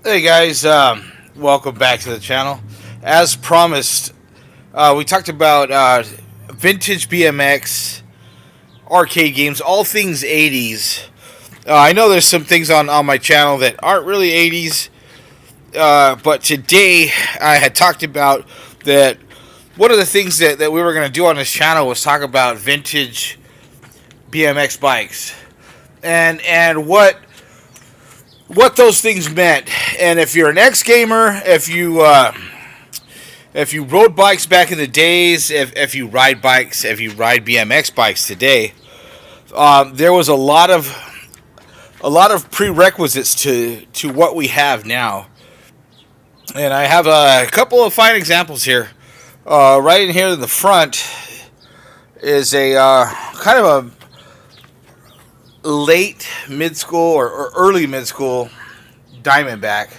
Hey guys, welcome back to the channel. As promised, we talked about vintage BMX arcade games, all things 80s. I know there's some things on my channel that aren't really 80s, but today I had talked about that one of the things that we were going to do on this channel was talk about vintage BMX bikes and what those things meant. And if you're an X gamer, if you rode bikes back in the days, if you ride bikes, if you ride BMX bikes today, there was a lot of prerequisites to what we have now. And I have a couple of fine examples here. Right in here in the front is a kind of a late mid school or early mid school Diamondback.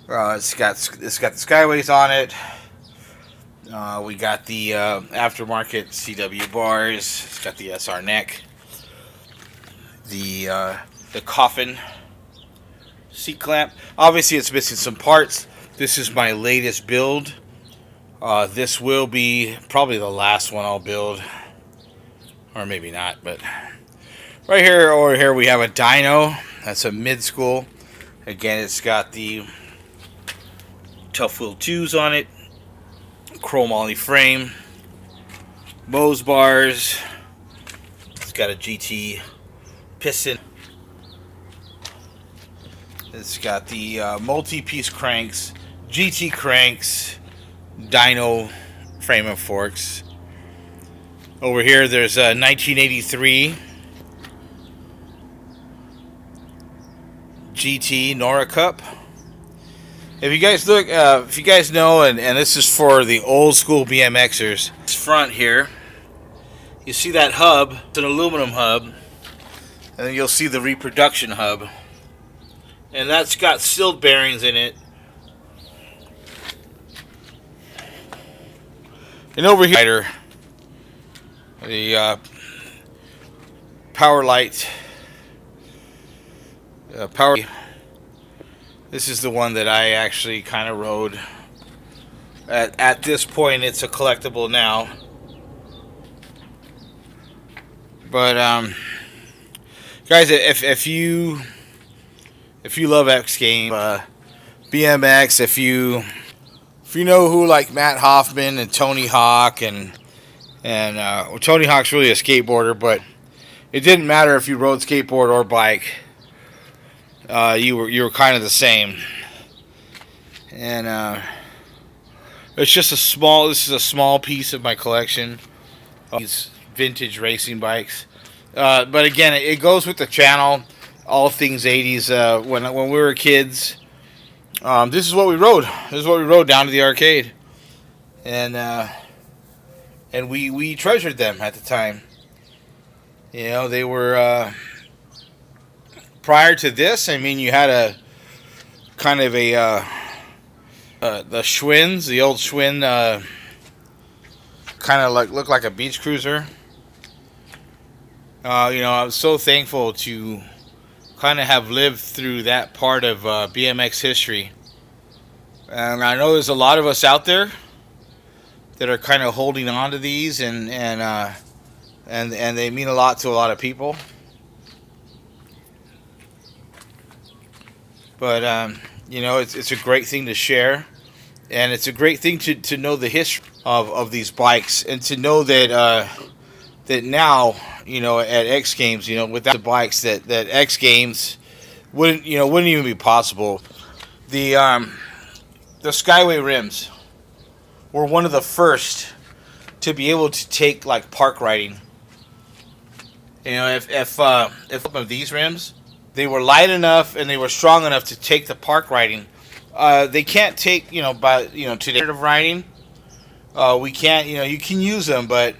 It's got the skyways on it. We got the aftermarket CW bars. It's got the SR neck. The coffin seat clamp. Obviously, it's missing some parts. This is my latest build. This will be probably the last one I'll build, or maybe not. But right here, over here, we have a dyno. That's a mid school. Again, it's got the Tough Wheel 2s on it, chrome ollie frame, Bose bars. It's got a GT piston. It's got the multi-piece cranks, GT cranks, dyno frame and forks. Over here, there's a 1983 GT Nora Cup. If you guys look, if you guys know, and this is for the old school BMXers, this front here, you see that hub. It's an aluminum hub, and then you'll see the reproduction hub, and that's got silt bearings in it. And over here, the power light, power. This is the one that I actually kind of rode. At this point, it's a collectible now. But guys, if you love X Games, BMX, if you know who like Matt Hoffman and Tony Hawk and well, Tony Hawk's really a skateboarder, but it didn't matter if you rode skateboard or bike. You were kind of the same, and it's just this is a small piece of my collection of these vintage racing bikes. But again, it goes with the channel, all things 80s. When we were kids, this is what we rode. This is what we rode down to the arcade, and we treasured them at the time. You know, they were. Prior to this, I mean, you had a kind of a the Schwinn's, the old Schwinn, kind of looked like a beach cruiser. You know, I was so thankful to kind of have lived through that part of BMX history, and I know there's a lot of us out there that are kind of holding on to these, and they mean a lot to a lot of people. But you know, it's a great thing to share, and it's a great thing to know the history of these bikes, and to know that that now, you know, at X Games, you know, without the bikes, that X Games wouldn't even be possible. The skyway rims were one of the first to be able to take like park riding. You know, if of these rims, they were light enough and they were strong enough to take the park riding. They can't take, you know, by, you know, today of riding. We can't, you know, you can use them, but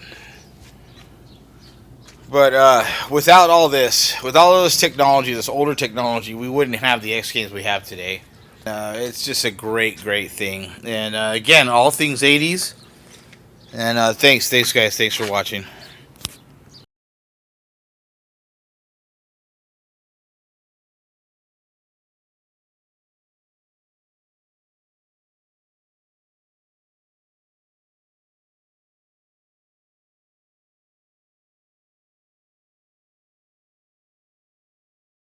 without all this, with all of this technology, this older technology, we wouldn't have the X Games we have today. It's just a great thing. And again, all things 80s. And thanks guys, thanks for watching.